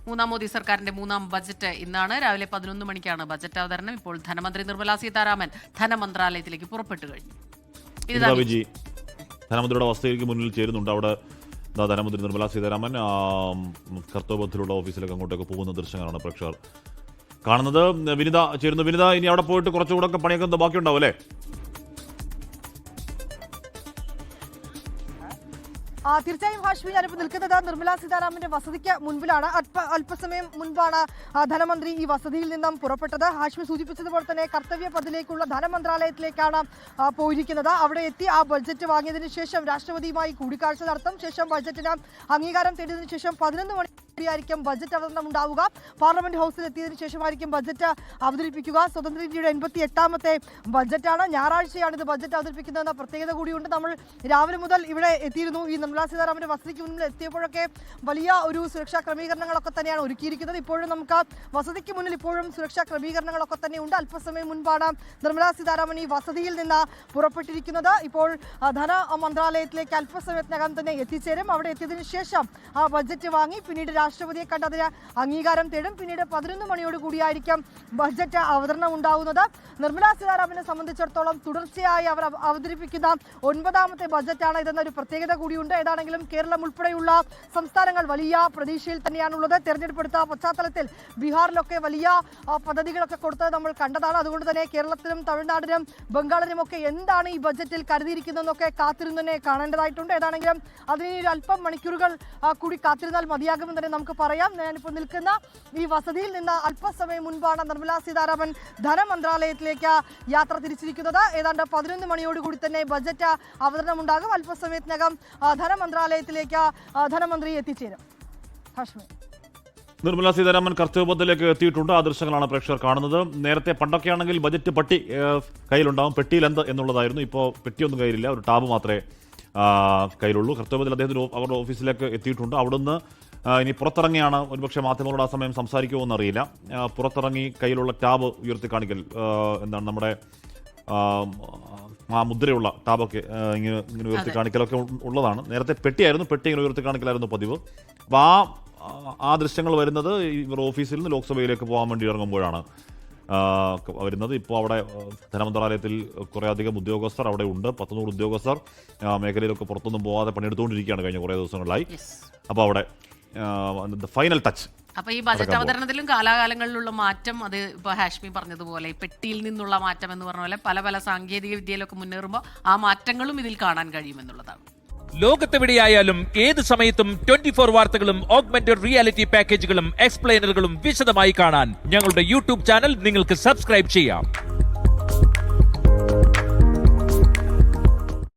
മൂന്നാം മോദി സർക്കാരിന്റെ മൂന്നാം ബജറ്റ് ഇന്നാണ്. രാവിലെ 11 മണിക്കാണ് ബജറ്റ് അവതരണം. ഇപ്പോൾ ധനമന്ത്രി നിർമ്മലാ സീതാരാമൻ ധനമന്ത്രാലയത്തിലേക്ക് പുറപ്പെട്ടു കഴിഞ്ഞു. ധനമന്ത്രിയുടെ വസതിക്ക് മുന്നിൽ ചേരുന്നുണ്ട്. അവിടെ ധനമന്ത്രി നിർമ്മലാ സീതാരാമൻ കർത്തവ്യത്തിലുള്ള ഓഫീസിലേക്ക് അങ്ങോട്ടേക്ക് പോകുന്ന ദൃശ്യങ്ങളാണ് പ്രേക്ഷകർ കാണുന്നത്. വിനിത ചേരുന്നു. വിനിത, ഇനി അവിടെ പോയിട്ട് കുറച്ചുകൂടെ പണിയൊക്കെ ബാക്കിയുണ്ടാവും അല്ലേ? തീർച്ചയായും ഹാഷ്മി, ഞാനിപ്പോൾ നിൽക്കുന്നത് നിർമ്മലാ സീതാരാമന്റെ വസതിക്ക് മുൻപിലാണ്. അല്പസമയം മുൻപാണ് ധനമന്ത്രി ഈ വസതിയിൽ നിന്നും പുറപ്പെട്ടത്. ഹാഷ്മി സൂചിപ്പിച്ചതുപോലെ തന്നെ കർത്തവ്യ പഥിലേക്കുള്ള ധനമന്ത്രാലയത്തിലേക്കാണ് പോയിരിക്കുന്നത്. അവിടെ എത്തി ആ ബഡ്ജറ്റ് വാങ്ങിയതിനു ശേഷം രാഷ്ട്രപതിയുമായി കൂടിക്കാഴ്ച നടത്തും. ശേഷം ബഡ്ജറ്റിന് അംഗീകാരം തേടിയതിനു ശേഷം 11 മണിയായിരിക്കും ബജറ്റ് അവതരണം ഉണ്ടാവുക. പാർലമെന്റ് ഹൗസിൽ എത്തിയതിനു ശേഷമായിരിക്കും ബജറ്റ് അവതരിപ്പിക്കുക. സ്വതന്ത്ര ഇന്ത്യയുടെ 88ാമത്തെ ബജറ്റാണ്. ഞായറാഴ്ചയാണ് ഇത് ബജറ്റ് അവതരിപ്പിക്കുന്നതെന്ന പ്രത്യേകത കൂടിയുണ്ട്. നമ്മൾ രാവിലെ മുതൽ ഇവിടെ എത്തിയിരുന്നു. ഈ നിർമ്മലാ സീതാരാമന്റെ വസതിക്ക് മുന്നിൽ എത്തിയപ്പോഴൊക്കെ വലിയ ഒരു സുരക്ഷാ ക്രമീകരണങ്ങളൊക്കെ തന്നെയാണ് ഒരുക്കിയിരിക്കുന്നത്. ഇപ്പോഴും നമുക്ക് വസതിക്ക് മുന്നിൽ ഇപ്പോഴും സുരക്ഷാ ക്രമീകരണങ്ങളൊക്കെ തന്നെ ഉണ്ട്. അല്പസമയം മുൻപാണ് നിർമ്മലാ സീതാരാമൻ ഈ വസതിയിൽ നിന്ന് പുറപ്പെട്ടിരിക്കുന്നത്. ഇപ്പോൾ ധന മന്ത്രാലയത്തിലേക്ക് അല്പസമയത്തിനകം തന്നെ എത്തിച്ചേരും. അവിടെ എത്തിയതിനു ശേഷം ആ ബജറ്റ് വാങ്ങി പിന്നീട് രാഷ്ട്രപതിയെ കണ്ട് അതിന് അംഗീകാരം തേടും. പിന്നീട് 11 മണിയോട് കൂടിയായിരിക്കും ബജറ്റ് അവതരണം ഉണ്ടാവുന്നത്. നിർമ്മലാ സീതാരാമനെ സംബന്ധിച്ചിടത്തോളം തുടർച്ചയായി അവർ അവതരിപ്പിക്കുന്ന 9ാമത്തെ ബജറ്റാണ് ഇതെന്നൊരു പ്രത്യേകത കൂടിയുണ്ട്. ഏതാണെങ്കിലും കേരളം ഉൾപ്പെടെയുള്ള സംസ്ഥാനങ്ങൾ വലിയ പ്രതീക്ഷയിൽ തന്നെയാണുള്ളത്. തെരഞ്ഞെടുപ്പെടുത്ത പശ്ചാത്തലത്തിൽ ബീഹാറിലൊക്കെ വലിയ പദ്ധതികളൊക്കെ കൊടുത്തത് നമ്മൾ കണ്ടതാണ്. അതുകൊണ്ട് തന്നെ കേരളത്തിലും തമിഴ്നാടിനും ബംഗാളിനുമൊക്കെ എന്താണ് ഈ ബജറ്റിൽ കരുതിയിരിക്കുന്നതെന്നൊക്കെ കാത്തിരുന്ന് തന്നെ കാണേണ്ടതായിട്ടുണ്ട്. ഏതാണെങ്കിലും അതിന് ഒരു അല്പം മണിക്കൂറുകൾ കൂടി കാത്തിരുന്നാൽ മതിയാകുമെന്ന് തന്നെ നമുക്ക് പറയാം. ഞാനിപ്പോൾ നിൽക്കുന്ന ഈ വസതിയിൽ നിന്ന് അല്പസമയം മുൻപാണ് നിർമ്മലാ സീതാരാമൻ ധനമന്ത്രാലയത്തിലേക്ക് യാത്ര തിരിച്ചിരിക്കുന്നത്. ഏതാണ്ട് 11 മണിയോടുകൂടി തന്നെ ബജറ്റ് അവതരണം ഉണ്ടാകും. അല്പസമയത്തിനകം ധനമന്ത്രാലയത്തിലേക്ക് ധനമന്ത്രി എത്തിച്ചേരും. നിർമ്മലാ സീതാരാമൻ കർത്തവ്യത്തിലേക്ക് എത്തിയിട്ടുണ്ട്. ആ ദൃശ്യങ്ങളാണ് പ്രേക്ഷകർ കാണുന്നത്. നേരത്തെ പണ്ടൊക്കെയാണെങ്കിൽ ബജറ്റ് പട്ടി കയ്യിലുണ്ടാവും. പെട്ടിയിൽ എന്ത് എന്നുള്ളതായിരുന്നു. ഇപ്പോൾ പെട്ടിയൊന്നും കയ്യിലില്ല, ഒരു ടാബ് മാത്രമേ കയ്യിലുള്ളൂ. കർത്തവ്യത്തിൽ അദ്ദേഹത്തിന് അവരുടെ ഓഫീസിലേക്ക് എത്തിയിട്ടുണ്ട്. അവിടുന്ന് ഇനി പുറത്തിറങ്ങിയാണ് ഒരുപക്ഷെ മാധ്യമങ്ങളോട് ആ സമയം സംസാരിക്കുമോ എന്നറിയില്ല. പുറത്തിറങ്ങി കയ്യിലുള്ള ടാബ് ഉയർത്തി കാണിക്കൽ, എന്താണ് നമ്മുടെ ആ മുദ്രയുള്ള ടാബൊക്കെ ഇങ്ങനെ ഉയർത്തി കാണിക്കലൊക്കെ ഉള്ളതാണ്. നേരത്തെ പെട്ടിയായിരുന്നു, പെട്ടി ഇങ്ങനെ ഉയർത്തി കാണിക്കലായിരുന്നു പതിവ്. അപ്പോൾ ആ ദൃശ്യങ്ങൾ വരുന്നത് ഇവർ ഓഫീസിൽ നിന്ന് ലോക്സഭയിലേക്ക് പോകാൻ വേണ്ടി ഇറങ്ങുമ്പോഴാണ് വരുന്നത്. ഇപ്പോൾ അവിടെ ധനമന്ത്രാലയത്തിൽ കുറേ അധികം ഉദ്യോഗസ്ഥർ അവിടെ ഉണ്ട്. 100 ഉദ്യോഗസ്ഥർ മേഖലയിലൊക്കെ പുറത്തൊന്നും പോകാതെ പണിയെടുത്തുകൊണ്ടിരിക്കുകയാണ് കഴിഞ്ഞ കുറേ ദിവസങ്ങളായി. അപ്പോൾ അവിടെ ഫൈനൽ ടച്ച്. അപ്പൊ ഈ ബജറ്റ് അവതരണത്തിലും കാലാകാലങ്ങളിലുള്ള മാറ്റം, അത് ഇപ്പൊ ഹാഷ്മി പറഞ്ഞതുപോലെ പെട്ടിയിൽ നിന്നുള്ള മാറ്റം എന്ന് പറഞ്ഞ പോലെ പല പല സാങ്കേതിക വിദ്യയിലൊക്കെ മുന്നേറുമ്പോൾ ആ മാറ്റങ്ങളും ഇതിൽ കാണാൻ കഴിയുമെന്നുള്ളതാണ്. ലോകത്തെവിടെയായാലും ഏത് സമയത്തും 24 വാർത്തകളും ഓഗ്മെന്റഡ് റിയാലിറ്റി പാക്കേജുകളും എക്സ്പ്ലെയിനറുകളും വിശദമായി കാണാൻ ഞങ്ങളുടെ യൂട്യൂബ് ചാനൽ നിങ്ങൾക്ക് സബ്സ്ക്രൈബ് ചെയ്യാം.